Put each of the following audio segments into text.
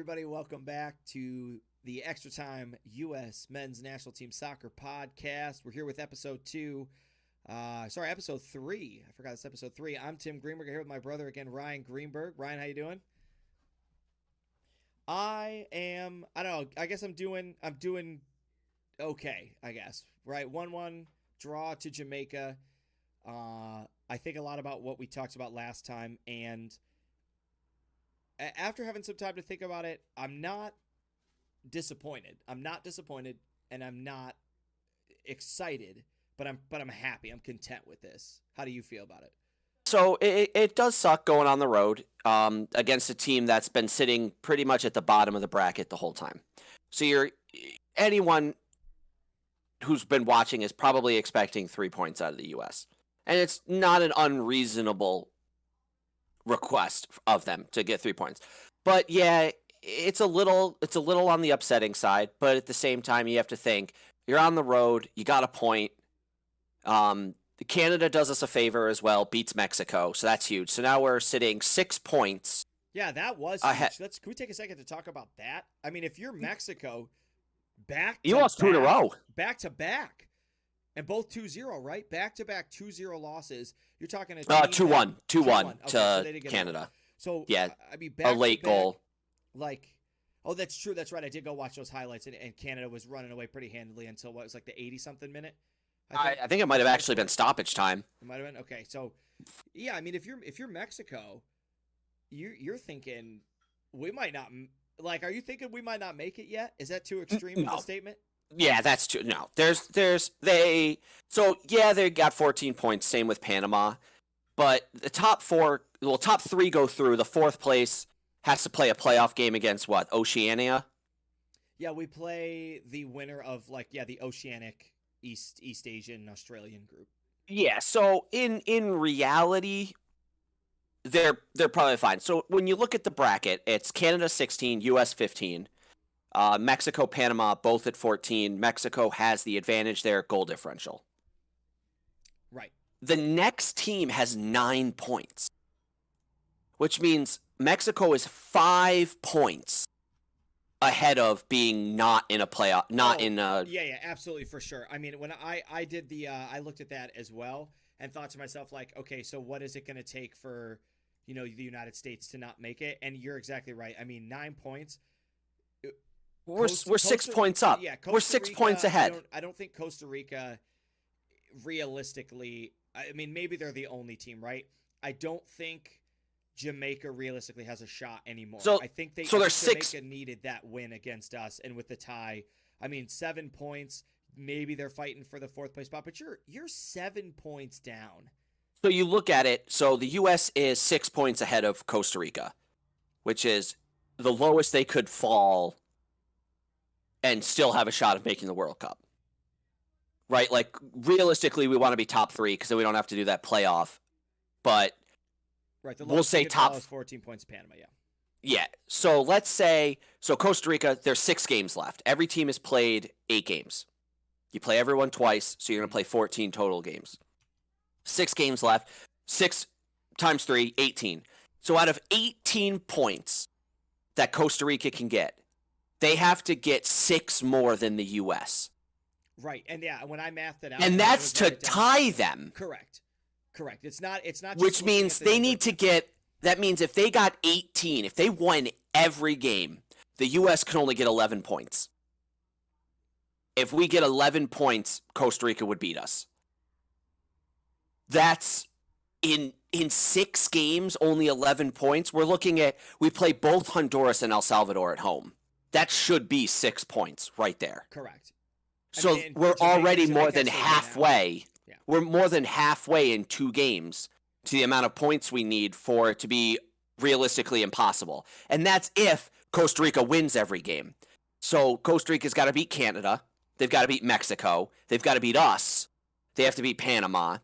everybody? Welcome back to the Extra Time U.S. Men's National Team Soccer Podcast. We're here with episode 3. I forgot it's episode 3. I'm Tim Greenberg. I'm here with my brother again, Ryan Greenberg. Ryan, how you doing? I don't know. I guess I'm doing okay, I guess. Right? 1-1 draw to Jamaica. I think a lot about what we talked about last time, and after having some time to think about it, I'm not disappointed. And I'm not excited, but I'm happy. I'm content with this. How do you feel about it? So it does suck going on the road against a team that's been sitting pretty much at the bottom of the bracket the whole time. So anyone who's been watching is probably expecting 3 points out of the U.S. And it's not an unreasonable request of them to get 3 points. But yeah, it's a little on the upsetting side, but at the same time you have to think you're on the road, you got a point. Canada does us a favor as well, beats Mexico, so that's huge. So now we're sitting 6 points. Yeah, that was huge. Can we take a second to talk about that? I mean, if you're Mexico, you lost 2 in a row. Back to back. And both 2-0, right? Back-to-back 2-0 losses. You're talking a 2-1 to Canada. So yeah, I mean, a late goal. Oh, that's true. That's right. I did go watch those highlights, and Canada was running away pretty handily until what was like the 80-something minute. I think it might have actually been stoppage time. It might have been. Okay, so yeah, I mean, if you're Mexico, you're thinking we might not Are you thinking we might not make it yet? Is that too extreme of a statement? Yeah, that's true. No, they got 14 points. Same with Panama, but the top 3 go through. The 4th place has to play a playoff game against what? Oceania. Yeah, we play the winner of the Oceanic East Asian Australian group. Yeah, so in reality, they're probably fine. So when you look at the bracket, it's Canada 16, US 15. Mexico, Panama, both at 14. Mexico has the advantage there, goal differential. Right. The next team has 9 points, which means Mexico is 5 points ahead of being not in a playoff, Yeah, absolutely, for sure. I mean, when I did I looked at that as well and thought to myself, okay, so what is it going to take for, the United States to not make it? And you're exactly right. I mean, 9 points. We're 6 points up. Yeah, we're 6 points ahead. I don't think Costa Rica, realistically, I mean, maybe they're the only team, right? I don't think Jamaica realistically has a shot anymore. I think Jamaica needed that win against us, and with the tie, I mean, 7 points. Maybe they're fighting for the 4th place spot, but you're 7 points down. So you look at it. So the U.S. is 6 points ahead of Costa Rica, which is the lowest they could fall and still have a shot of making the World Cup. Right? Like, realistically, we want to be top 3 because then we don't have to do that playoff. But right, we'll say top 14 points Panama, yeah. Yeah. So let's say Costa Rica, there's 6 games left. Every team has played 8 games. You play everyone twice, so you're going to play 14 total games. 6 games left. 6 times 3, 18. So out of 18 points that Costa Rica can get, they have to get 6 more than the U.S. Right, and yeah, when I mathed it out, and that's to tie them. Correct. It's not. Just which means they need to get. That means if they got 18, if they won every game, the U.S. can only get 11 points. If we get 11 points, Costa Rica would beat us. That's in 6 games, only 11 points. We play both Honduras and El Salvador at home. That should be 6 points right there. Correct. So we're already more than halfway. Yeah. We're more than halfway in 2 games to the amount of points we need for it to be realistically impossible. And that's if Costa Rica wins every game. So Costa Rica's got to beat Canada. They've got to beat Mexico. They've got to beat us. They have to beat Panama.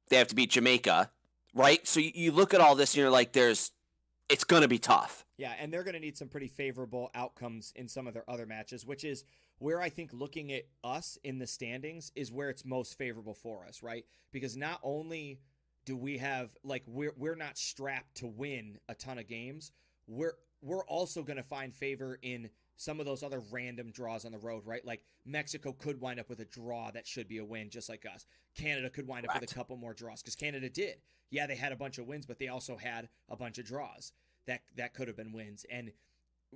They have to beat Jamaica. Right? So you look at all this and you're like, it's going to be tough. Yeah, and they're going to need some pretty favorable outcomes in some of their other matches, which is where I think looking at us in the standings is where it's most favorable for us, right? Because not only do we have, we're not strapped to win a ton of games, we're we're also going to find favor in some of those other random draws on the road, right? Like Mexico could wind up with a draw that should be a win, just like us. Canada could wind up with a couple more draws because Canada did. Yeah, they had a bunch of wins, but they also had a bunch of draws that could have been wins. And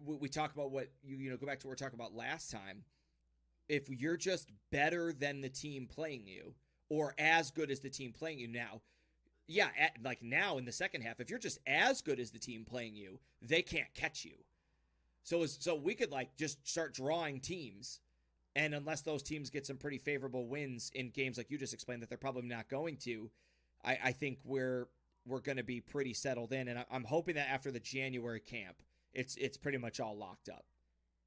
we talk about what go back to what we were talking about last time. If you're just better than the team playing you, or as good as the team playing you now, like now in the second half, if you're just as good as the team playing you, they can't catch you. So we could like just start drawing teams, and unless those teams get some pretty favorable wins in games like you just explained that they're probably not going to, I think we're going to be pretty settled in, and I'm hoping that after the January camp, it's pretty much all locked up.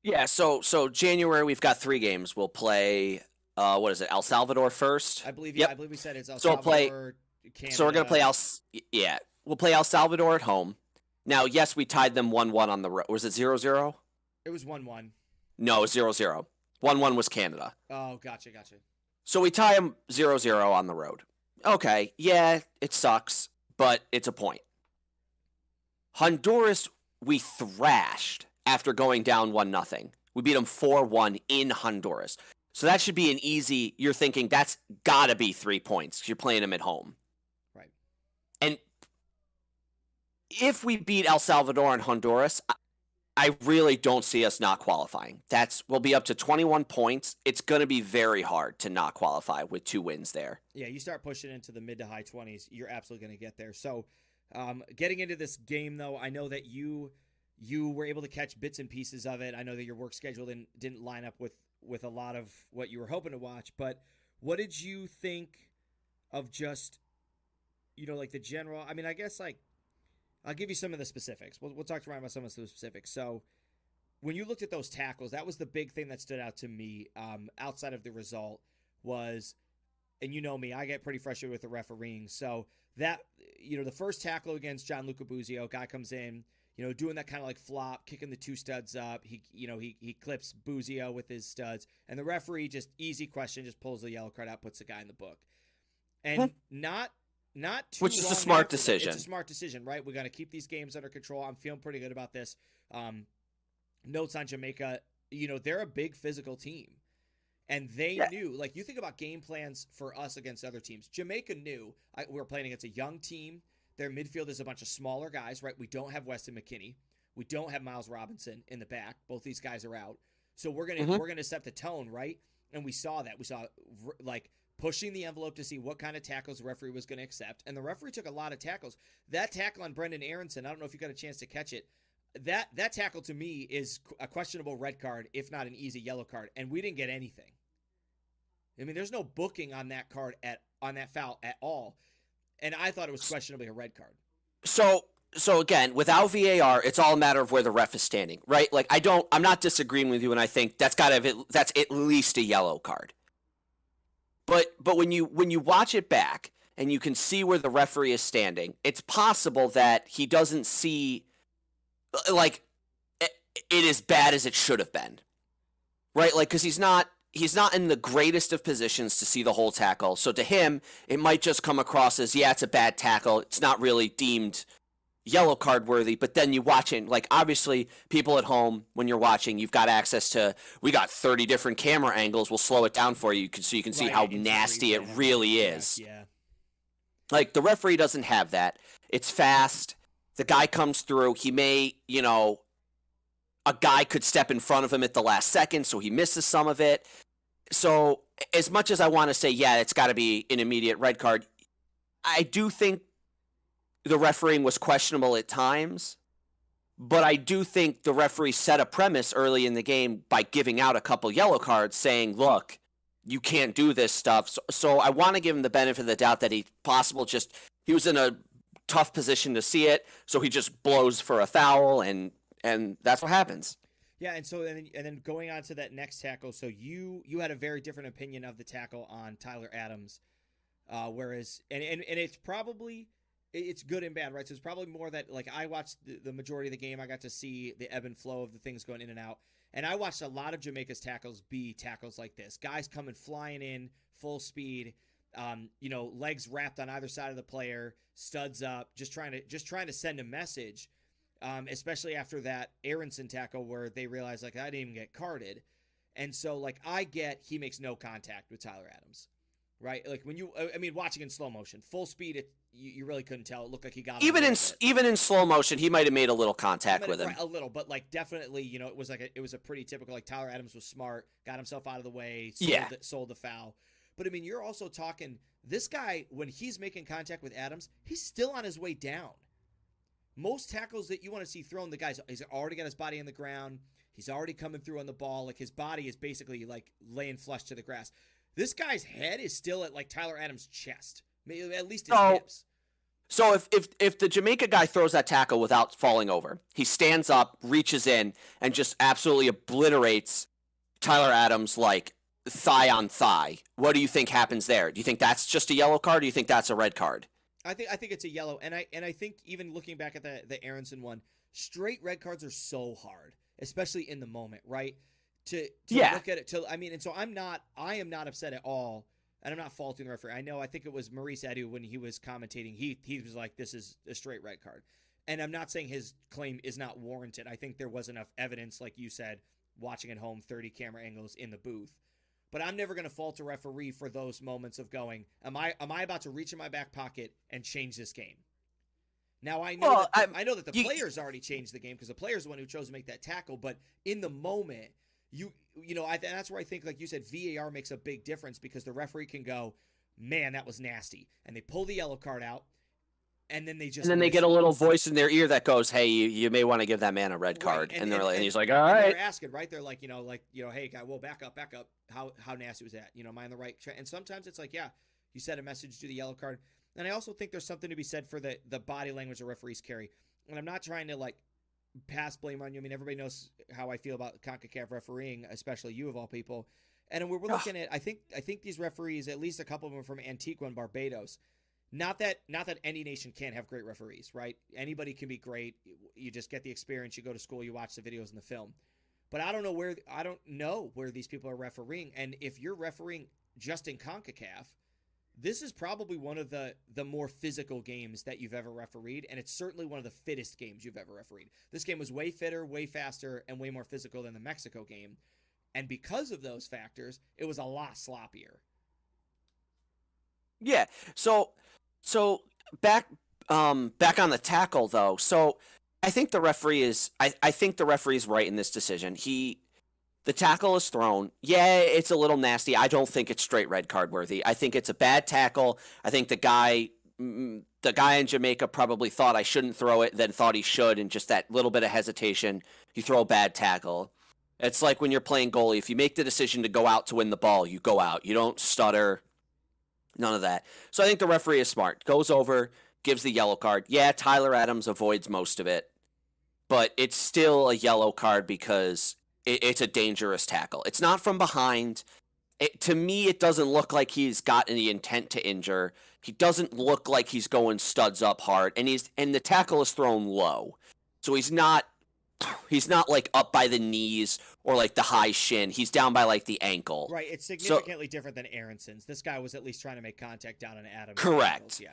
Yeah. So January we've got 3 games. We'll play. What is it? El Salvador first. I believe. Yep. I believe we said it's El So Salvador. Canada. So we're gonna play we'll play El Salvador at home. Now, yes, we tied them 1-1 on the road. Was it 0-0? It was 1-1. No, 0-0. 1-1 was Canada. Oh, gotcha. So we tie them 0-0 on the road. Okay, yeah, it sucks, but it's a point. Honduras, we thrashed after going down 1-0. We beat them 4-1 in Honduras. So that should be an easy, you're thinking that's got to be 3 points because you're playing them at home. Right. And if we beat El Salvador and Honduras, I really don't see us not qualifying. We'll be up to 21 points. It's going to be very hard to not qualify with 2 wins there. Yeah, you start pushing into the mid to high 20s, you're absolutely going to get there. So getting into this game, though, I know that you were able to catch bits and pieces of it. I know that your work schedule didn't line up with a lot of what you were hoping to watch, but what did you think of just, like the general, I mean, I guess like, I'll give you some of the specifics. We'll talk to Ryan about some of the specifics. So when you looked at those tackles, that was the big thing that stood out to me outside of the result was, and you know me, I get pretty frustrated with the refereeing. So that, the first tackle against Gianluca Buzio, guy comes in, doing that kind of like flop, kicking the 2 studs up. He clips Buzio with his studs, and the referee just easy question, just pulls the yellow card out, puts the guy in the book. And not too Which is long a smart after decision. It's a smart decision, right? We got to keep these games under control. I'm feeling pretty good about this. Notes on Jamaica, they're a big physical team. And they knew, like you think about game plans for us against other teams. Jamaica knew we were playing against a young team. Their midfield is a bunch of smaller guys, right? We don't have Weston McKennie. We don't have Miles Robinson in the back. Both these guys are out. So we're gonna set the tone, right? And we saw that. We saw like pushing the envelope to see what kind of tackles the referee was going to accept. And the referee took a lot of tackles. That tackle on Brendan Aronson, I don't know if you got a chance to catch it. That tackle to me is a questionable red card, if not an easy yellow card. And we didn't get anything. I mean, there's no booking on that card on that foul at all. And I thought it was questionably a red card. So again, without VAR, it's all a matter of where the ref is standing, right? Like I'm not disagreeing with you, and I think that's at least a yellow card. But when you watch it back and you can see where the referee is standing, it's possible that he doesn't see like it as bad as it should have been, right? Like because he's not in the greatest of positions to see the whole tackle. So to him, it might just come across as it's a bad tackle. It's not really deemed yellow card worthy, but then you watch it, like obviously people at home, when you're watching, you've got access to, we got 30 different camera angles. We'll slow it down for you so you can see how nasty it really is. Yeah. Like the referee doesn't have that. It's fast. The guy comes through. He may, a guy could step in front of him at the last second, so he misses some of it. So as much as I want to say, it's got to be an immediate red card, I do think the refereeing was questionable at times, but I do think the referee set a premise early in the game by giving out a couple yellow cards saying, look, you can't do this stuff. So I want to give him the benefit of the doubt that he was in a tough position to see it, so he just blows for a foul, and that's what happens. Yeah, and then going on to that next tackle, so you had a very different opinion of the tackle on Tyler Adams, whereas and it's probably it's good and bad, right? So it's probably more that like I watched the majority of the game. I got to see the ebb and flow of the things going in and out. And I watched a lot of Jamaica's tackles be tackles like this. Guys coming flying in full speed, legs wrapped on either side of the player, studs up, just trying to send a message. especially after that Aronson tackle where they realized, like, I didn't even get carded. And so, like, I get he makes no contact with Tyler Adams, right? Like, when watching in slow motion, full speed, you really couldn't tell. It looked like he got even in slow motion, he might have made a little contact with him. Right, a little, but, like, definitely, it was a pretty typical, like, Tyler Adams was smart, got himself out of the way, sold the foul. But, I mean, you're also talking, this guy, when he's making contact with Adams, he's still on his way down. Most tackles that you want to see thrown, he's already got his body on the ground. He's already coming through on the ball. Like, his body is basically, like, laying flush to the grass. This guy's head is still at, like, Tyler Adams' chest. Maybe at least his hips. So if the Jamaica guy throws that tackle without falling over, he stands up, reaches in, and just absolutely obliterates Tyler Adams, like, thigh on thigh. What do you think happens there? Do you think that's just a yellow card, or do you think that's a red card? I think it's a yellow, and I think even looking back at the Aronson one, straight red cards are so hard, especially in the moment, right? To look at it, and so I am not upset at all, and I'm not faulting the referee. I think it was Maurice Edu when he was commentating, he was like, this is a straight red card. And I'm not saying his claim is not warranted. I think there was enough evidence, like you said, watching at home, 30 camera angles in the booth. But I'm never going to fault a referee for those moments of going, am I about to reach in my back pocket and change this game? Now, I know that the players already changed the game because the player's the one who chose to make that tackle. But in the moment, that's where I think, like you said, VAR makes a big difference because the referee can go, man, that was nasty. And they pull the yellow card out. And then they get a little voice in their ear that goes, "Hey, you may want to give that man a red card." Right. And he's like, "All right." They're asking, right? They're like, hey, guy, well, back up. How nasty was that? Am I on the right track? And sometimes it's like, yeah, you sent a message to the yellow card. And I also think there's something to be said for the body language the referees carry. And I'm not trying to, like, pass blame on you. I mean, everybody knows how I feel about Concacaf refereeing, especially you of all people. And we're looking at, I think these referees, at least a couple of them are from Antigua and Barbados. Not that any nation can't have great referees, right? Anybody can be great. You just get the experience. You go to school. You watch the videos and the film. But I don't know where these people are refereeing. And if you're refereeing just in CONCACAF, this is probably one of the more physical games that you've ever refereed, and it's certainly one of the fittest games you've ever refereed. This game was way fitter, way faster, and way more physical than the Mexico game. And because of those factors, it was a lot sloppier. Yeah. So back on the tackle though. So I think the referee is right in this decision. The tackle is thrown. Yeah, it's a little nasty. I don't think it's straight red card worthy. I think it's a bad tackle. I think the guy in Jamaica probably thought I shouldn't throw it, then thought he should, and just that little bit of hesitation, you throw a bad tackle. It's like when you're playing goalie. If you make the decision to go out to win the ball, you go out. You don't stutter. None of that. So I think the referee is smart. Goes over, gives the yellow card. Yeah, Tyler Adams avoids most of it, but it's still a yellow card because it's a dangerous tackle. It's not from behind. To me, it doesn't look like he's got any intent to injure. He doesn't look like he's going studs up hard, and the tackle is thrown low. So he's not like up by the knees or like the high shin. He's down by like the ankle. Right. It's significantly different than Aronson's. This guy was at least trying to make contact down on Adams. Correct. Yeah.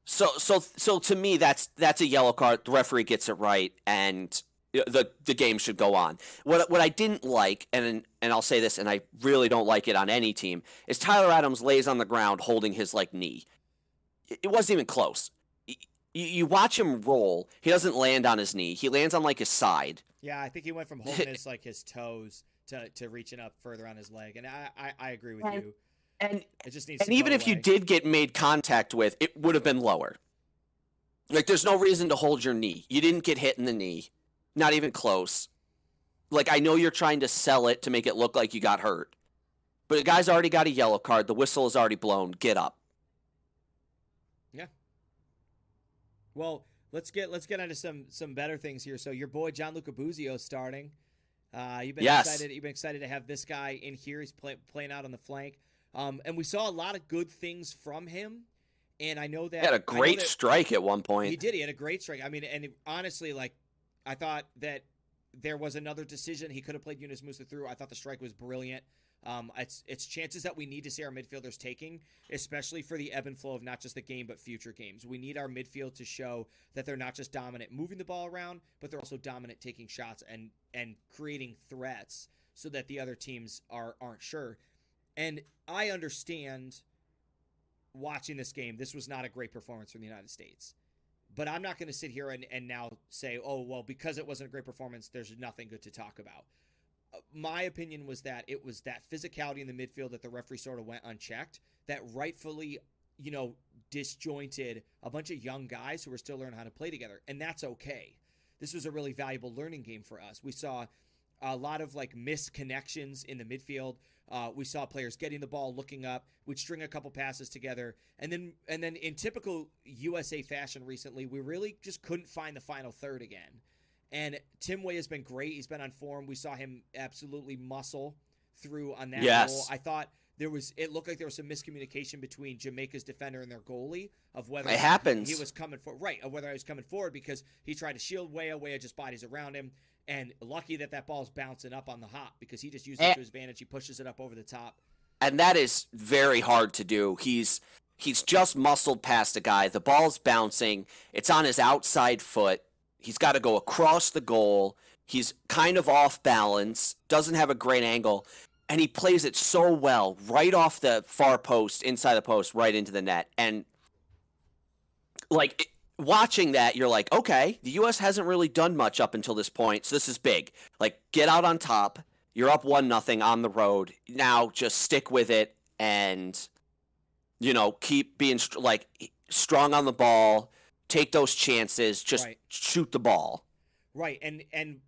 So to me, that's a yellow card. The referee gets it right, and the game should go on. What I didn't like, and I'll say this, and I really don't like it on any team, is Tyler Adams lays on the ground holding his like knee. It wasn't even close. You watch him roll. He doesn't land on his knee. He lands on like his side. Yeah, I think he went from holding his toes to reaching up further on his leg, and I agree with you. And it just needs. And even if you did get made contact with, it would have been lower. Like, there's no reason to hold your knee. You didn't get hit in the knee, not even close. Like, I know you're trying to sell it to make it look like you got hurt, but the guy's already got a yellow card. The whistle is already blown. Get up. Yeah. Well, let's get onto some better things here. So your boy Gianluca Buzio starting. You've been excited to have this guy in here. He's playing out on the flank. And we saw a lot of good things from him. And I know that he had a great strike at one point. He did. He had a great strike. I mean, and honestly, like, I thought that there was another decision. He could have played Yunus Musa through. I thought the strike was brilliant. It's chances that we need to see our midfielders taking, especially for the ebb and flow of not just the game but future games. We need our midfield to show that they're not just dominant moving the ball around, but they're also dominant taking shots and creating threats so that the other teams aren't sure. And I understand watching this game, this was not a great performance from the United States. But I'm not going to sit here and now say, oh, well, because it wasn't a great performance, there's nothing good to talk about. My opinion was that it was that physicality in the midfield that the referee sort of went unchecked, that rightfully, disjointed a bunch of young guys who were still learning how to play together. And that's okay. This was a really valuable learning game for us. We saw a lot of missed connections in the midfield. We saw players getting the ball, looking up. We'd string a couple passes together, and then in typical USA fashion recently, we really just couldn't find the final third again. And Tim Way has been great. He's been on form. We saw him absolutely muscle through on that goal. I thought it looked like there was some miscommunication between Jamaica's defender and their goalie of whether it happens. He was coming of whether he was coming forward because he tried to shield Way just bodies around him. And lucky that ball's bouncing up on the hop because he just used it to his advantage. He pushes it up over the top. And that is very hard to do. He's just muscled past a guy. The ball's bouncing. It's on his outside foot. He's got to go across the goal. He's kind of off balance, doesn't have a great angle, and he plays it so well right off the far post, inside the post, right into the net. And watching that, you're like, okay, the U.S. hasn't really done much up until this point, so this is big. Get out on top. You're up 1-0 on the road. Now just stick with it and, keep being strong on the ball, take those chances, just shoot the ball. Right, and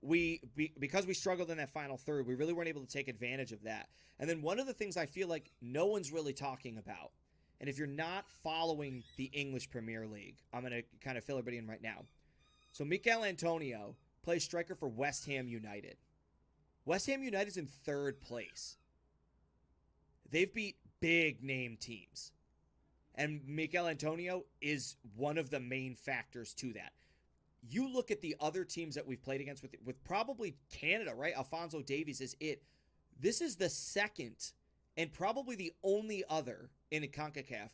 we because we struggled in that final third, we really weren't able to take advantage of that. And then one of the things I feel like no one's really talking about, and if you're not following the English Premier League, I'm going to kind of fill everybody in right now. So Mikel Antonio plays striker for West Ham United. West Ham United's in third place. They've beat big name teams. And Mikel Antonio is one of the main factors to that. You look at the other teams that we've played against with probably Canada, right? Alphonso Davies is it. This is the second and probably the only other in a Concacaf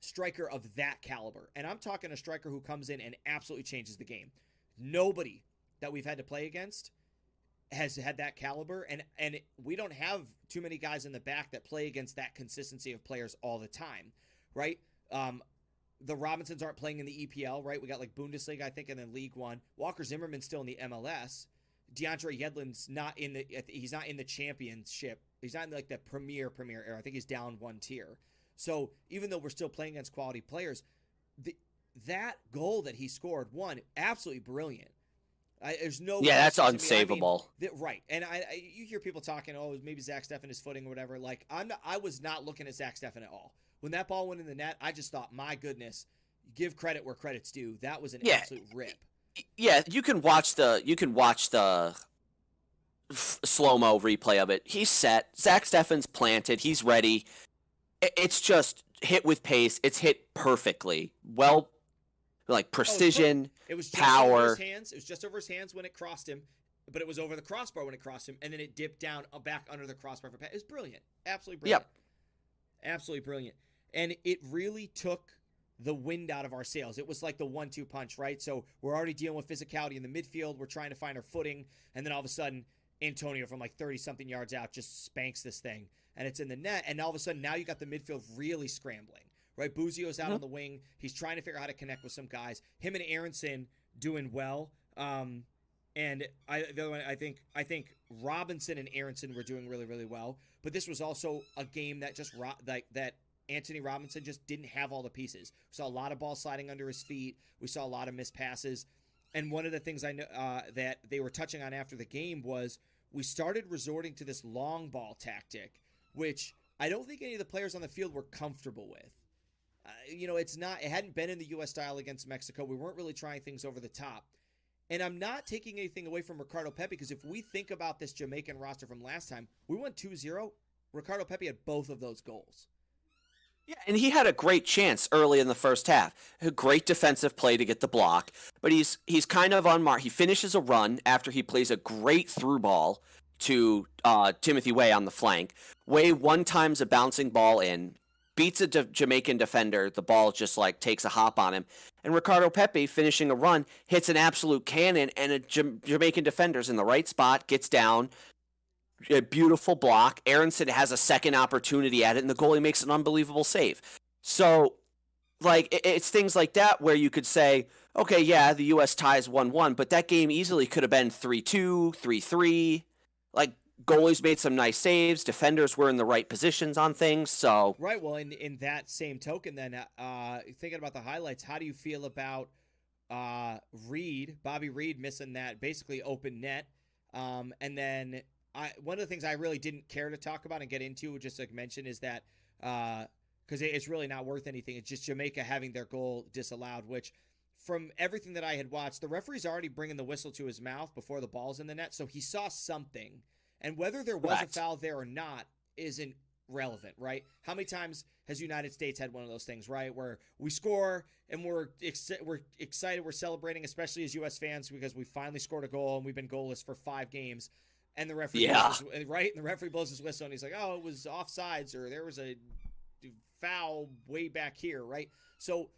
striker of that caliber. And I'm talking a striker who comes in and absolutely changes the game. Nobody that we've had to play against has had that caliber, and we don't have too many guys in the back that play against that consistency of players all the time, right? The Robinsons aren't playing in the EPL, right? We got Bundesliga, I think, and then League One. Walker Zimmerman's still in the MLS. DeAndre Yedlin's not in the championship. He's not in the premier era. I think he's down one tier. So even though we're still playing against quality players, that goal that he scored, absolutely brilliant. There's no that's unsavable. Right. And you hear people talking, maybe Zach Steffen is footing or whatever. I was not looking at Zach Steffen at all. When that ball went in the net, I just thought, my goodness, give credit where credit's due. That was an absolute rip. Yeah, you can watch the slow-mo replay of it. He's set. Zach Steffen's planted. He's ready. It's just hit with pace. It's hit perfectly. Well, precision, it was just power. Over his hands. It was just over his hands when it crossed him, but it was over the crossbar when it crossed him, and then it dipped down back under the crossbar for pass. It was brilliant. Absolutely brilliant. Yep. Absolutely brilliant. And it really took the wind out of our sails. It was like the 1-2 punch, right? So we're already dealing with physicality in the midfield. We're trying to find our footing, and then all of a sudden, Antonio from 30-something yards out just spanks this thing, and it's in the net, and all of a sudden, now you got the midfield really scrambling. Right, Buzio's out on the wing. He's trying to figure out how to connect with some guys. Him and Aronson doing well. And I think Robinson and Aronson were doing really, really well. But this was also a game that just that Anthony Robinson just didn't have all the pieces. We saw a lot of ball sliding under his feet. We saw a lot of missed passes. And one of the things I know that they were touching on after the game was we started resorting to this long ball tactic, which I don't think any of the players on the field were comfortable with. It hadn't been in the U.S. style against Mexico. We weren't really trying things over the top. And I'm not taking anything away from Ricardo Pepi because if we think about this Jamaican roster from last time, we went 2-0. Ricardo Pepi had both of those goals. Yeah, and he had a great chance early in the first half. A great defensive play to get the block, but he's kind of unmarked. He finishes a run after he plays a great through ball. to Timothy Way on the flank. Way one time's a bouncing ball in, beats a Jamaican defender. The ball just like takes a hop on him. And Ricardo Pepi, finishing a run, hits an absolute cannon, and a Jamaican defender's in the right spot, gets down. A beautiful block. Aronson has a second opportunity at it, and the goalie makes an unbelievable save. So, like, it's things like that where you could say, okay, yeah, the U.S. ties 1-1, but that game easily could have been 3-2, 3-3. Like, goalies made some nice saves. Defenders were in the right positions on things. So right. Well, in that same token, then thinking about the highlights, how do you feel about Bobby Reed missing that basically open net? And then one of the things I really didn't care to talk about and get into, just like mention, is that because it's really not worth anything. It's just Jamaica having their goal disallowed, which from everything that I had watched, the referee's already bringing the whistle to his mouth before the ball's in the net, so he saw something. And whether there was a foul there or not isn't relevant, right? How many times has the United States had one of those things, right, where we score and we're excited, we're celebrating, especially as U.S. fans, because we finally scored a goal and we've been goalless for 5 games, and the referee right, and the referee blows his whistle and he's like, oh, it was offsides, or there was a foul way back here, right? So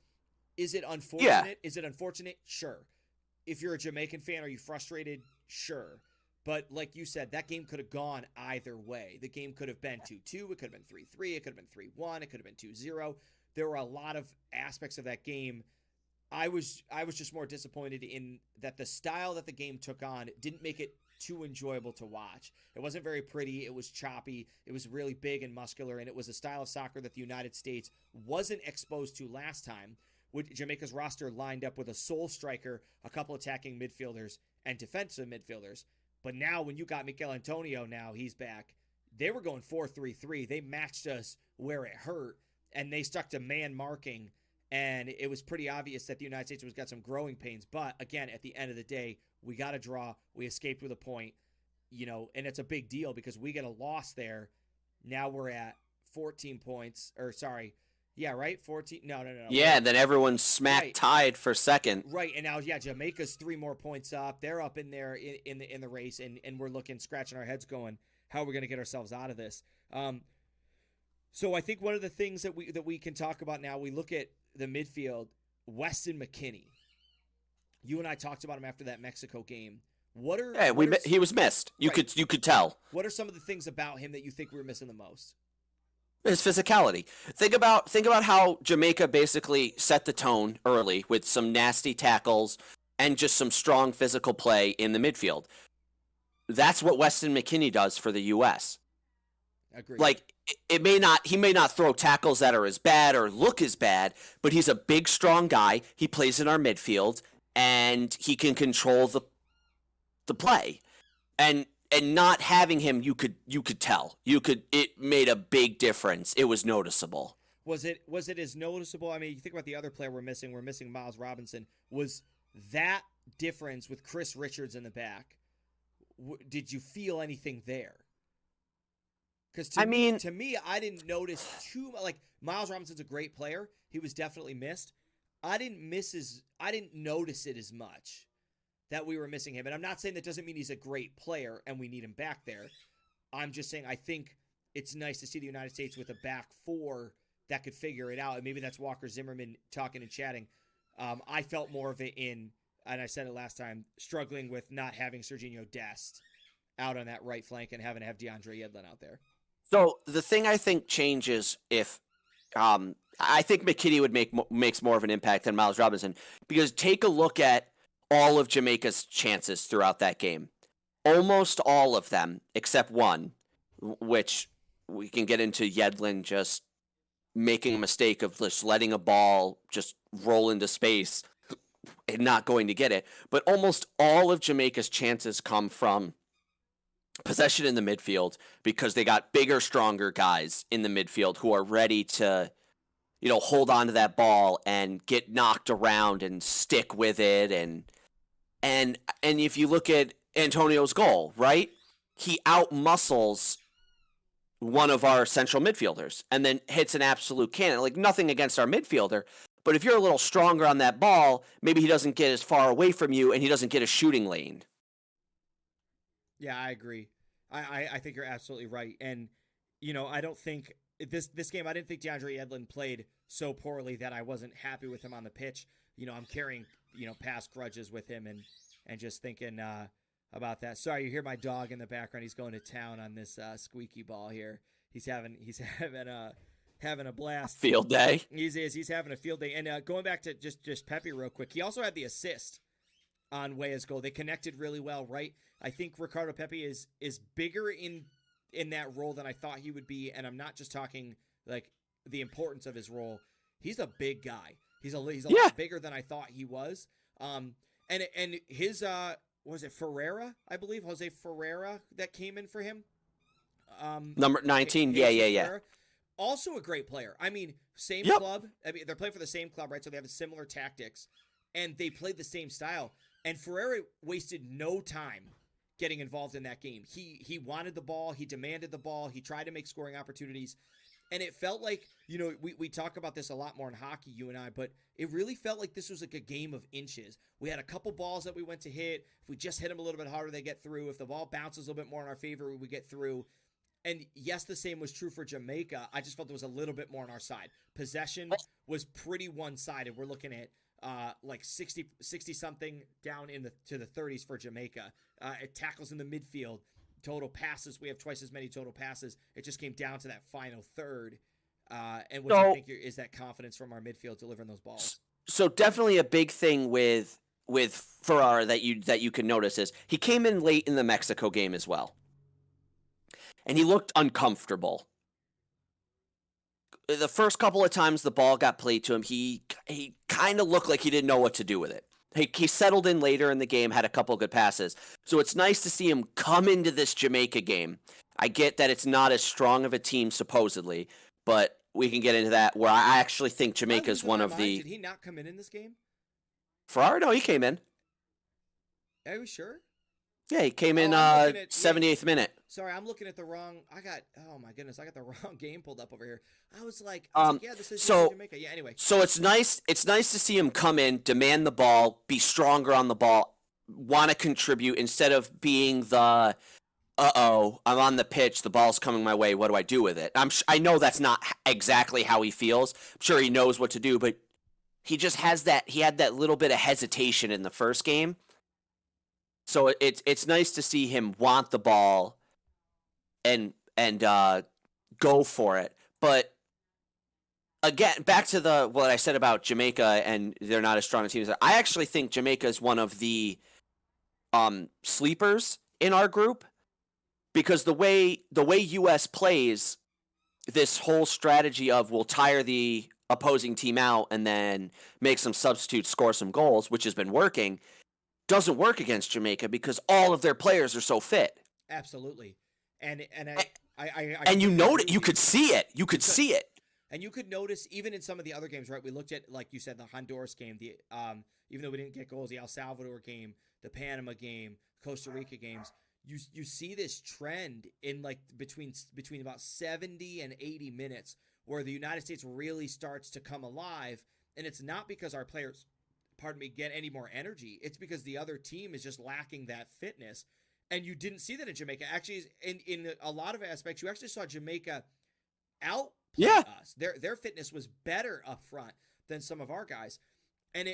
is it unfortunate? Yeah. Is it unfortunate? Sure. If you're a Jamaican fan, are you frustrated? Sure. But like you said, that game could have gone either way. The game could have been 2-2. It could have been 3-3. It could have been 3-1. It could have been 2-0. There were a lot of aspects of that game. I was just more disappointed in that the style that the game took on didn't make it too enjoyable to watch. It wasn't very pretty. It was choppy. It was really big and muscular, and it was a style of soccer that the United States wasn't exposed to last time. With Jamaica's roster lined up with a sole striker, a couple attacking midfielders, and defensive midfielders. But now when you got Mikel Antonio, now he's back, they were going 4-3-3. They matched us where it hurt, and they stuck to man marking, and it was pretty obvious that the United States was got some growing pains. But again, at the end of the day, we got a draw. We escaped with a point, and it's a big deal because we get a loss there. Now we're at 14 points, or sorry, yeah, right? 14? No. Yeah, and then everyone's tied for second. Right, and now, yeah, Jamaica's 3 more points up. They're up in there in the race, and we're scratching our heads going, how are we going to get ourselves out of this? So I think one of the things that we can talk about now, we look at the midfield, Weston McKennie. You and I talked about him after that Mexico game. He was missed. You could tell. What are some of the things about him that you think we were missing the most? His physicality. Think about how Jamaica basically set the tone early with some nasty tackles and just some strong physical play in the midfield. That's what Weston McKennie does for the U.S. Agreed. Like, he may not throw tackles that are as bad or look as bad, but he's a big, strong guy. He plays in our midfield, and he can control the play. And not having him, you could tell. It made a big difference. It was noticeable. Was it as noticeable? I mean, you think about the other player we're missing Miles Robinson. Was that difference with Chris Richards in the back? Did you feel anything there? Because to me, I didn't notice too much. Like, Miles Robinson's a great player. He was definitely missed. I didn't notice it as much that we were missing him. And I'm not saying that doesn't mean he's a great player and we need him back there. I'm just saying I think it's nice to see the United States with a back 4 that could figure it out. And maybe that's Walker Zimmerman talking and chatting. I felt more of it and I said it last time, struggling with not having Serginho Dest out on that right flank and having to have DeAndre Yedlin out there. So the thing I think changes if I think McKennie makes more of an impact than Miles Robinson, because take a look at all of Jamaica's chances throughout that game. Almost all of them, except one, which we can get into Yedlin just making a mistake of just letting a ball just roll into space and not going to get it. But almost all of Jamaica's chances come from possession in the midfield, because they got bigger, stronger guys in the midfield who are ready to, hold on to that ball and get knocked around and stick with it. And if you look at Antonio's goal, right? He outmuscles one of our central midfielders and then hits an absolute cannon. Like, nothing against our midfielder, but if you're a little stronger on that ball, maybe he doesn't get as far away from you and he doesn't get a shooting lane. Yeah, I agree. I think you're absolutely right. And, I don't think this game, I didn't think DeAndre Yedlin played so poorly that I wasn't happy with him on the pitch. I'm carrying, past grudges with him and just thinking about that. Sorry, you hear my dog in the background. He's going to town on this squeaky ball here. He's having a blast. Field day. He's having a field day. And going back to just Pepe real quick, he also had the assist on Weah's goal. They connected really well, right? I think Ricardo Pepi is bigger in that role than I thought he would be, and I'm not just talking like the importance of his role. He's a big guy. He's a lot bigger than I thought he was. And his was it Ferreira? I believe Jose Ferreira that came in for him. Number 19. Yeah. Also a great player. I mean, same club. I mean, they're playing for the same club, right? So they have similar tactics, and they played the same style. And Ferreira wasted no time getting involved in that game. He wanted the ball. He demanded the ball. He tried to make scoring opportunities. And it felt like, we talk about this a lot more in hockey, you and I, but it really felt like this was like a game of inches. We had a couple balls that we went to hit. If we just hit them a little bit harder, they get through. If the ball bounces a little bit more in our favor, we get through. And yes, the same was true for Jamaica. I just felt there was a little bit more on our side. Possession was pretty one-sided. We're looking at like 60 something down to the 30s for Jamaica. It tackles in the midfield. Total passes, we have twice as many total passes. It just came down to that final third. And what do you think is that confidence from our midfield delivering those balls? So definitely a big thing with Ferrara that you can notice is he came in late in the Mexico game as well. And he looked uncomfortable. The first couple of times the ball got played to him, he kind of looked like he didn't know what to do with it. He settled in later in the game, had a couple of good passes. So it's nice to see him come into this Jamaica game. I get that it's not as strong of a team, supposedly, but we can get into that, where I actually think Jamaica is one of the... Did he not come in this game? Ferrara? No, he came in. Are you sure? Yeah, he came in 78th minute. Sorry, I'm looking at the wrong... oh my goodness, I got the wrong game pulled up over here. I was like, yeah, this is Jamaica. Yeah, anyway. So it's nice to see him come in, demand the ball, be stronger on the ball, want to contribute instead of being the, I'm on the pitch, the ball's coming my way, what do I do with it? I know that's not exactly how he feels. I'm sure he knows what to do, but he just has he had that little bit of hesitation in the first game. So it's nice to see him want the ball and go for it. But again, back to what I said about Jamaica and they're not as strong a team. I actually think Jamaica is one of the sleepers in our group because the way US plays, this whole strategy of we'll tire the opposing team out and then make some substitutes, score some goals, which has been working, doesn't work against Jamaica because all of their players are so fit. Absolutely. And you could see it. You could see it. And you could notice even in some of the other games, right? We looked at, like you said, the Honduras game, even though we didn't get goals, the El Salvador game, the Panama game, Costa Rica games. You see this trend in like between about 70 and 80 minutes where the United States really starts to come alive, and it's not because our players get any more energy. It's because the other team is just lacking that fitness. And you didn't see that in Jamaica. Actually, in a lot of aspects, you actually saw Jamaica outplay us. Their fitness was better up front than some of our guys. And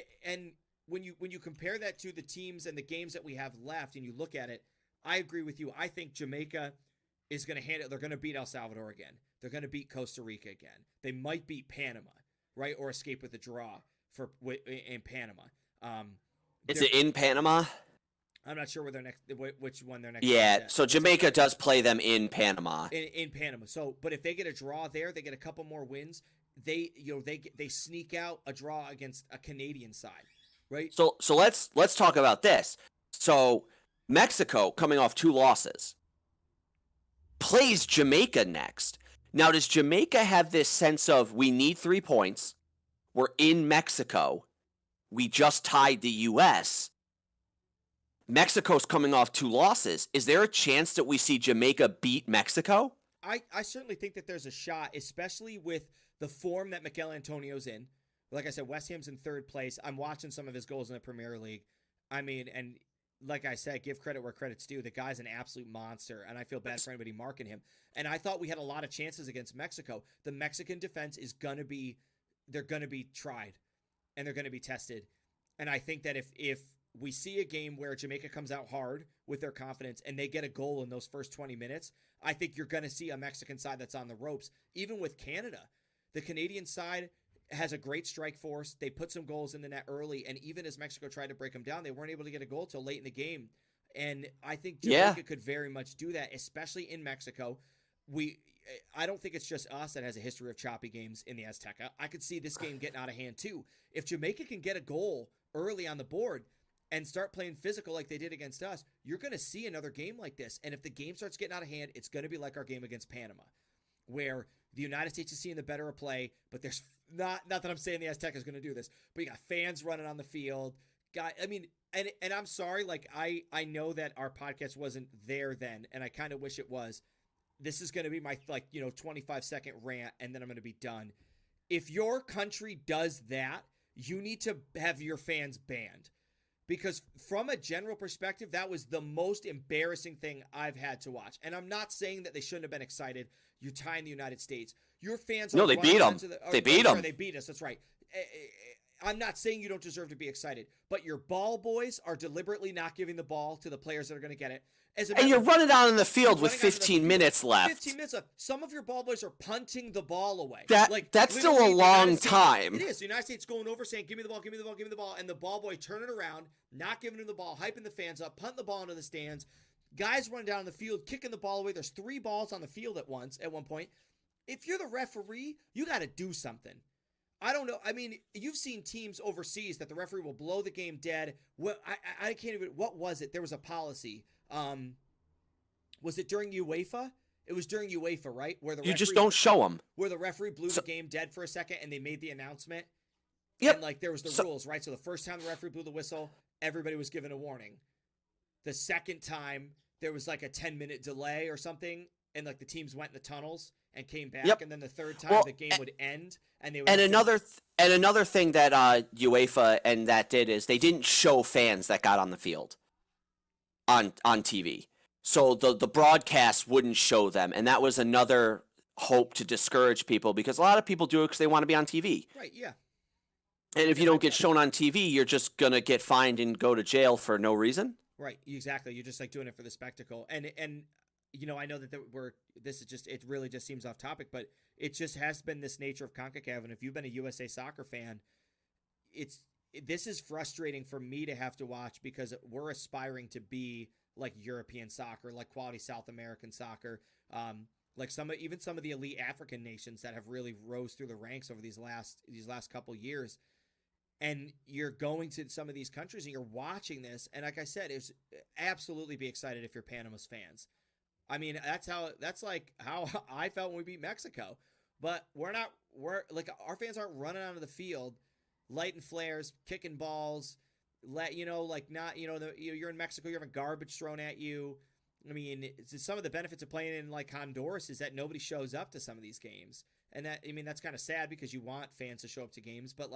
when you compare that to the teams and the games that we have left and you look at it, I agree with you. I think Jamaica is going to handle it. They're going to beat El Salvador again. They're going to beat Costa Rica again. They might beat Panama, right? Or escape with a draw in Panama. Is it in Panama? I'm not sure where which one their next. Yeah, so Jamaica does play them in Panama. In Panama. So, but if they get a draw there, they get a couple more wins. They sneak out a draw against a Canadian side, right? So let's talk about this. So Mexico, coming off 2 losses, plays Jamaica next. Now, does Jamaica have this sense of we need 3 points? We're in Mexico. We just tied the U.S. Mexico's coming off 2 losses. Is there a chance that we see Jamaica beat Mexico? I certainly think that there's a shot, especially with the form that Mikel Antonio's in. Like I said, West Ham's in 3rd place. I'm watching some of his goals in the Premier League. I mean, and like I said, give credit where credit's due. The guy's an absolute monster, and I feel bad for anybody marking him. And I thought we had a lot of chances against Mexico. The Mexican defense is they're gonna be tried, and they're gonna be tested. And I think that if we see a game where Jamaica comes out hard with their confidence and they get a goal in those first 20 minutes, I think you're going to see a Mexican side that's on the ropes. Even with Canada, the Canadian side has a great strike force. They put some goals in the net early, and even as Mexico tried to break them down, they weren't able to get a goal till late in the game. And I think Jamaica could very much do that, especially in Mexico. I don't think it's just us that has a history of choppy games in the Azteca. I could see this game getting out of hand too. If Jamaica can get a goal early on the board and start playing physical like they did against us, you're going to see another game like this. And if the game starts getting out of hand, it's going to be like our game against Panama, where the United States is seeing the better of play, but there's not that I'm saying the Azteca is going to do this, but you got fans running on the field. And I'm sorry, like I know that our podcast wasn't there then, and I kind of wish it was. This is going to be my 25-second rant, and then I'm going to be done. If your country does that, you need to have your fans banned. Because from a general perspective, that was the most embarrassing thing I've had to watch. And I'm not saying that they shouldn't have been excited. You're tying the United States. Your fans are no, they beat them. They beat them. They beat us. That's right. I'm not saying you don't deserve to be excited, but your ball boys are deliberately not giving the ball to the players that are going to get it. And you're running out in the field with 15 minutes left. 15 minutes left. Some of your ball boys are punting the ball away. That's still a long time. It is. The United States going over saying, give me the ball, give me the ball, give me the ball. And the ball boy turning around, not giving him the ball, hyping the fans up, punting the ball into the stands. Guys running down the field, kicking the ball away. There's 3 balls on the field at one point. If you're the referee, you got to do something. I don't know. I mean, you've seen teams overseas that the referee will blow the game dead. I can't even. What was it? There was a policy. Was it during UEFA? It was during UEFA, right? Where the you just don't show them. Where the referee blew the game dead for a second, and they made the announcement. Yep. And there was the rules, right? So the first time the referee blew the whistle, everybody was given a warning. The second time there was a 10-minute delay or something, and the teams went in the tunnels and came back. Yep. And then the third time the game would end, and they would. And another thing that UEFA and that did is they didn't show fans that got on the field on TV. So the broadcast wouldn't show them, and that was another hope to discourage people, because a lot of people do it because they want to be on TV. Right, yeah. And if you don't get shown on TV, you're just going to get fined and go to jail for no reason. Right, exactly. You're just doing it for the spectacle. And I know that it really just seems off topic, but it just has been this nature of Concacaf. And if you've been a USA soccer fan, this is frustrating for me to have to watch, because we're aspiring to be like European soccer, like quality South American soccer, like some of the elite African nations that have really rose through the ranks over these last couple years. And you're going to some of these countries and you're watching this, and like I said, it's absolutely be excited if you're Panama's fans. I mean, that's how I felt when we beat Mexico. But our fans aren't running onto the field, lighting flares, kicking balls, you're in Mexico, you're having garbage thrown at you. I mean, some of the benefits of playing in Honduras is that nobody shows up to some of these games. And that's kind of sad, because you want fans to show up to games, but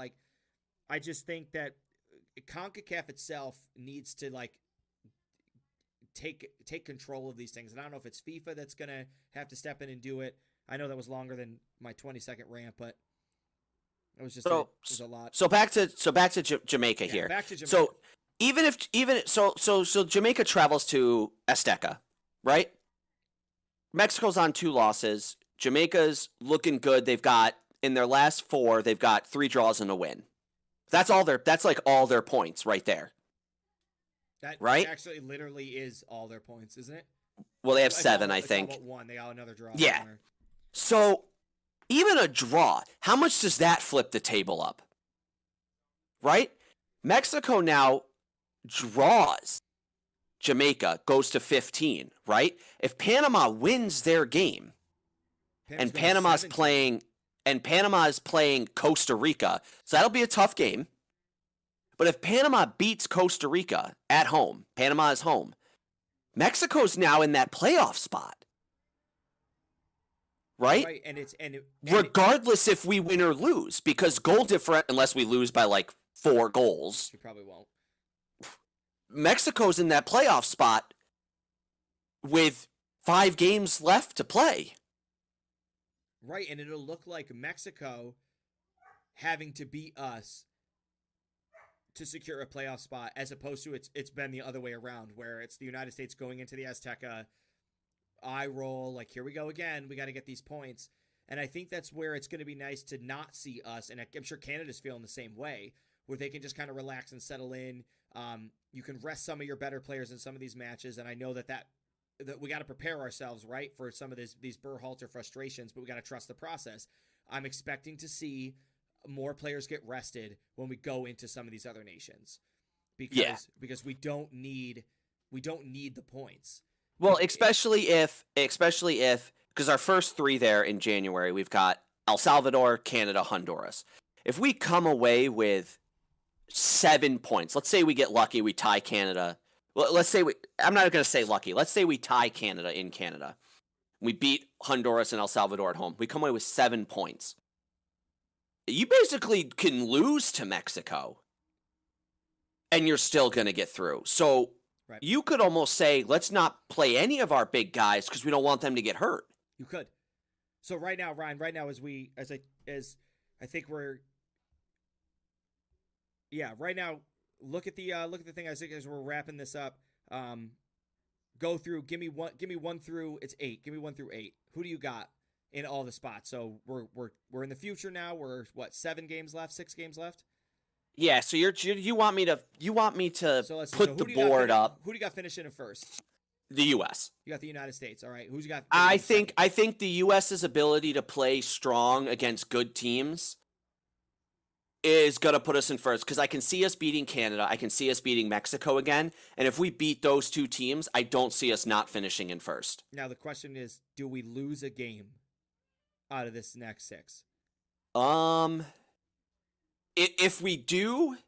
I just think that CONCACAF itself needs to take control of these things. And I don't know if it's FIFA that's going to have to step in and do it. I know that was longer than my 20-second rant, but it was just it was a lot. So back to Jamaica here. Back to Jamaica. So Jamaica travels to Azteca, right? Mexico's on 2 losses. Jamaica's looking good. They've got, in their last 4, they've got 3 draws and a win. That's all their points right there. That right? Actually literally is all their points, isn't it? Well, they have 7, I think. About 1. They got another draw. Yeah. Somewhere. So even a draw, how much does that flip the table up? Right? Mexico now draws Jamaica, goes to 15, right? If Panama wins their game, and Panama is playing Costa Rica, so that'll be a tough game. But if Panama beats Costa Rica at home, Panama is home, Mexico's now in that playoff spot. Right? Regardless if we win or lose, because goal difference, unless we lose by 4 goals. You probably won't. Mexico's in that playoff spot with 5 games left to play. Right, and it'll look like Mexico having to beat us to secure a playoff spot, as opposed to it's been the other way around, where it's the United States going into the Azteca, eye roll, like, here we go again, we got to get these points. And I think that's where it's going to be nice to not see us, and I'm sure Canada's feeling the same way, where they can just kind of relax and settle in. You can rest some of your better players in some of these matches, and I know that we got to prepare ourselves, right, for some of these Berhalter frustrations, but we got to trust the process. I'm expecting to see more players get rested when we go into some of these other nations, because we don't need the points. Well, especially if because our first 3 there in January, we've got El Salvador, Canada, Honduras. If we come away with 7 points, let's say we get lucky, we tie Canada. Well, let's say I'm not going to say lucky. Let's say we tie Canada in Canada. We beat Honduras and El Salvador at home. We come away with 7 points. You basically can lose to Mexico, and you're still going to get through. So right. You could almost say, let's not play any of our big guys because we don't want them to get hurt. You could. So right now, Ryan, as I think we're, yeah, right now, look at the thing. I think as we're wrapping this up, go through. Give me 1 through 8. Give me 1 through 8. Who do you got in all the spots? So we're in the future now. We're 7 games left, 6 games left. Yeah. So you want me to put the board up? Who do you got finishing in first? The U.S. You got the United States. All right. Who's you got? I think the U.S.'s ability to play strong against good teams is going to put us in first, because I can see us beating Canada. I can see us beating Mexico again. And if we beat those 2 teams, I don't see us not finishing in first. Now, the question is, do we lose a game out of this next 6? If we do,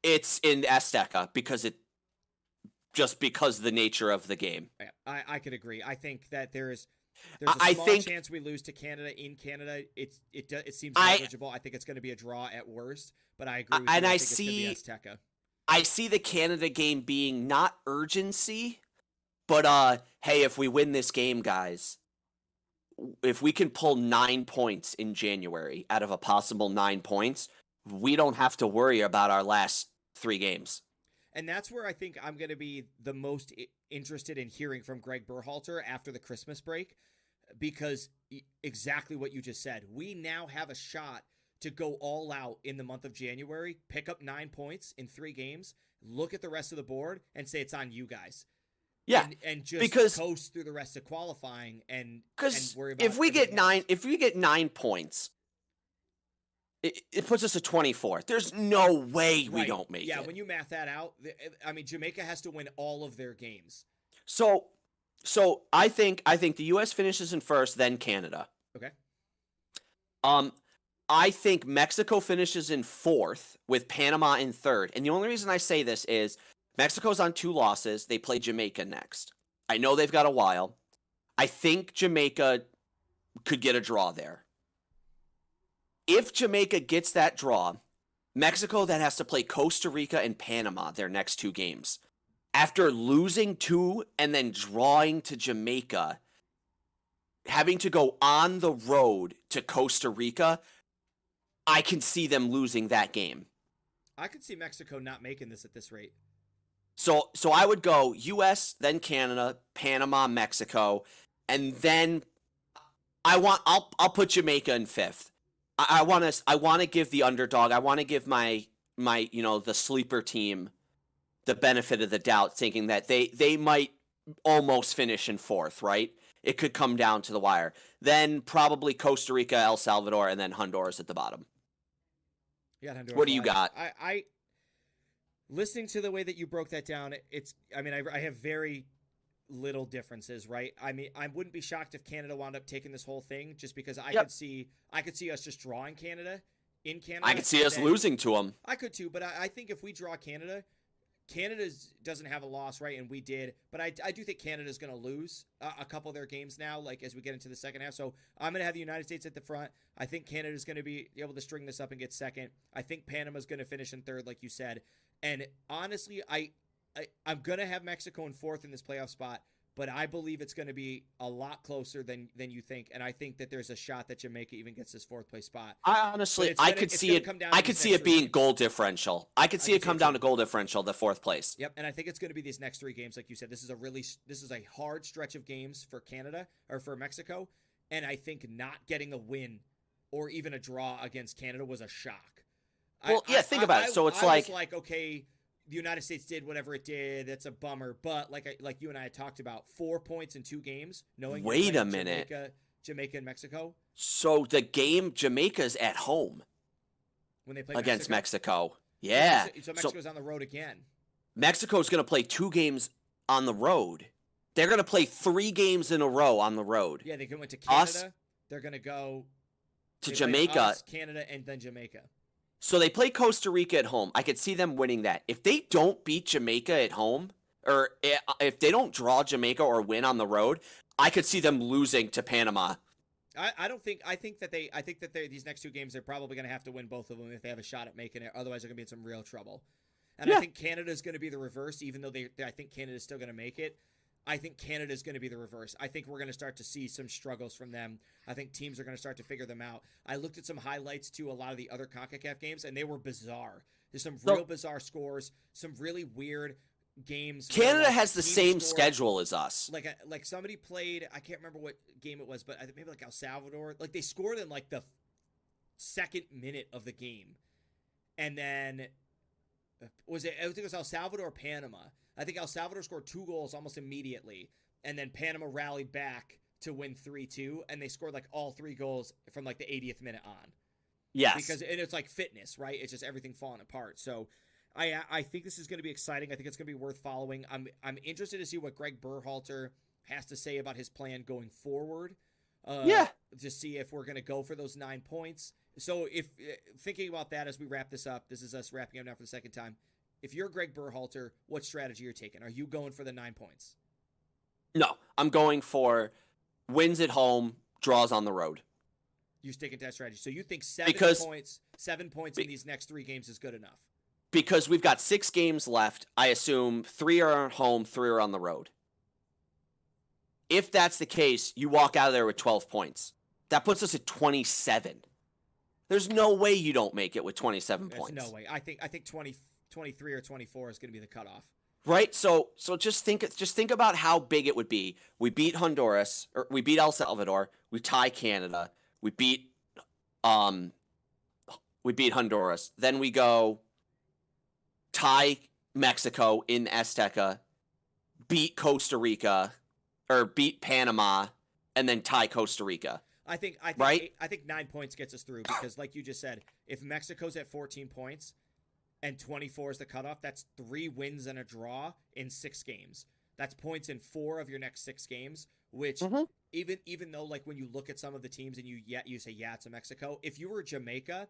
it's in Azteca because of the nature of the game. I could agree. I think that there's a small chance we lose to Canada in Canada. It seems negligible. I think it's going to be a draw at worst, but I agree with you. I think it's going to be Azteca. I see the Canada game being not urgency, but hey, if we win this game, guys, if we can pull 9 points in January out of a possible 9 points, we don't have to worry about our last 3 games. And that's where I think I'm going to be the most interested in hearing from Greg Berhalter after the Christmas break, because exactly what you just said. We now have a shot to go all out in the month of January, pick up 9 points in 3 games, look at the rest of the board, and say it's on you guys. Yeah, and just coast through the rest of qualifying and worry about if we get 9 points, it puts us at 24. There's no way we don't make it. Yeah, when you math that out, I mean, Jamaica has to win all of their games. So I think the U.S. finishes in first, then Canada. Okay. I think Mexico finishes in 4th with Panama in 3rd. And the only reason I say this is Mexico's on 2 losses. They play Jamaica next. I know they've got a while. I think Jamaica could get a draw there. If Jamaica gets that draw, Mexico then has to play Costa Rica and Panama their next 2 games. After losing 2 and then drawing to Jamaica, having to go on the road to Costa Rica, I can see them losing that game. I could see Mexico not making this at this rate. So I would go U.S., then Canada, Panama, Mexico, and then I'll put Jamaica in 5th. I want to give the underdog. I want to give my the sleeper team the benefit of the doubt, thinking that they might almost finish in 4th, right? It could come down to the wire. Then probably Costa Rica, El Salvador, and then Honduras at the bottom. You got Honduras. What do you got? I listening to the way that you broke that down, I have very little differences, right? I mean, I wouldn't be shocked if Canada wound up taking this whole thing, just because I could see us just drawing Canada in Canada. I could see us losing to them. I could too, but I think if we draw Canada doesn't have a loss, right? And we did, but I do think Canada's going to lose a couple of their games now, like as we get into the second half. So I'm going to have the United States at the front. I think Canada's going to be able to string this up and get second. I think Panama's going to finish in 3rd, like you said. And honestly, I'm going to have Mexico in fourth in this playoff spot, but I believe it's going to be a lot closer than you think. And I think that there's a shot that Jamaica even gets this fourth place spot. I honestly, I could see it being goal differential. I could see it come down to goal differential, the fourth place. Yep. And I think it's going to be these next 3 games. Like you said, this is a hard stretch of games for Canada or for Mexico. And I think not getting a win or even a draw against Canada was a shock. Well, think about it. So it's I was like, okay, the United States did whatever it did. That's a bummer. But like you and I had talked about, 4 points in 2 games. Wait a minute. Jamaica and Mexico. So the game, Jamaica's at home when they play against Mexico. Yeah. So Mexico's on the road again. Mexico's going to play 2 games on the road. They're going to play 3 games in a row on the road. Yeah, they went to Canada. They're going to go to Jamaica, Canada, and then Jamaica. So they play Costa Rica at home. I could see them winning that. If they don't beat Jamaica at home, or if they don't draw Jamaica or win on the road, I could see them losing to Panama. I think that these next 2 games, they're probably going to have to win both of them if they have a shot at making it. Otherwise, they're going to be in some real trouble. And I think Canada's going to be the reverse, even though I think Canada's still going to make it. I think Canada's going to be the reverse. I think we're going to start to see some struggles from them. I think teams are going to start to figure them out. I looked at some highlights to a lot of the other Concacaf games, and they were bizarre. There's some real bizarre scores, some really weird games. Canada has the same schedule as us. Like somebody played, I can't remember what game it was, but I think maybe like El Salvador. Like they scored in like the 2nd minute of the game. And then I think it was El Salvador or Panama. I think El Salvador scored 2 goals almost immediately, and then Panama rallied back to win 3-2, and they scored like all 3 goals from like the 80th minute on. Yes. And it's like fitness, right? It's just everything falling apart. So I think this is going to be exciting. I think it's going to be worth following. I'm interested to see what Greg Berhalter has to say about his plan going forward. To see if we're going to go for those 9 points. So if thinking about that as we wrap this up, this is us wrapping up now for the second time. If you're Greg Berhalter, what strategy you're taking? Are you going for the 9 points? No, I'm going for wins at home, draws on the road. You're sticking to that strategy. So you think 7 points in these next 3 games is good enough? Because we've got 6 games left. I assume 3 are at home, 3 are on the road. If that's the case, you walk out of there with 12 points. That puts us at 27. There's no way you don't make it with 27 points. There's no way. I think 23 or 24 is going to be the cutoff. Right? So just think about how big it would be. We beat Honduras, or we beat El Salvador, we tie Canada, we beat Honduras. Then we go tie Mexico in Azteca, beat Costa Rica, or beat Panama, and then tie Costa Rica. I think right? I think 9 points gets us through because, like you just said, if Mexico's at 14 points and 24 is the cutoff, that's 3 wins and a draw in 6 games. That's points in 4 of your next 6 games, which even though like when you look at some of the teams and you say it's a Mexico, if you were Jamaica,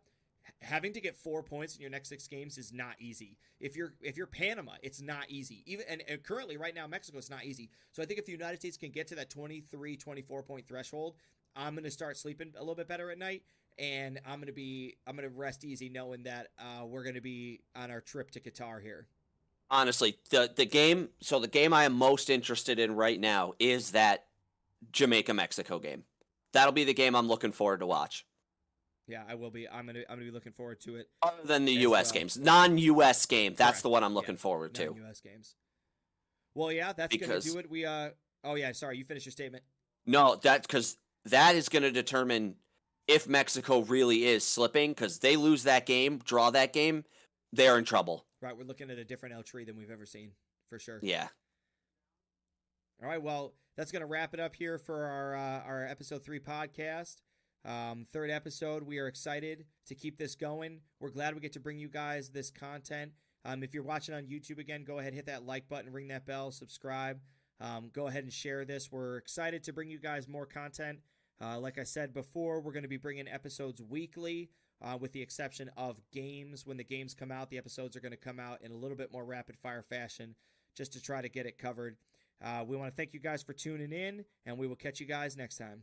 having to get 4 points in your next 6 games is not easy. If you're Panama, it's not easy. Even and currently right now Mexico, it's not easy. So I think if the United States can get to that 23, 24 point threshold, I'm going to start sleeping a little bit better at night, and I'm going to rest easy knowing that we're going to be on our trip to Qatar here. Honestly, the game I am most interested in right now is that Jamaica-Mexico game. That'll be the game I'm looking forward to watch. Yeah, I will be. I'm gonna be looking forward to it. Other than the U.S. games, non-U.S. game. That's the one I'm looking forward to. Non-U.S. games. Well, yeah, that's gonna do it. We Oh yeah, sorry. You finished your statement. No, because that is going to determine if Mexico really is slipping. Because they lose that game, draw that game, they're in trouble. Right, we're looking at a different L tree than we've ever seen, for sure. Yeah. All right, well, that's going to wrap it up here for our episode 3 podcast. 3rd episode. We are excited to keep this going. We're glad we get to bring you guys this content. If you're watching on YouTube again, go ahead, hit that like button, ring that bell, subscribe. Go ahead and share this. We're excited to bring you guys more content. Like I said before, we're going to be bringing episodes weekly, with the exception of games. When the games come out, the episodes are going to come out in a little bit more rapid-fire fashion just to try to get it covered. We want to thank you guys for tuning in, and we will catch you guys next time.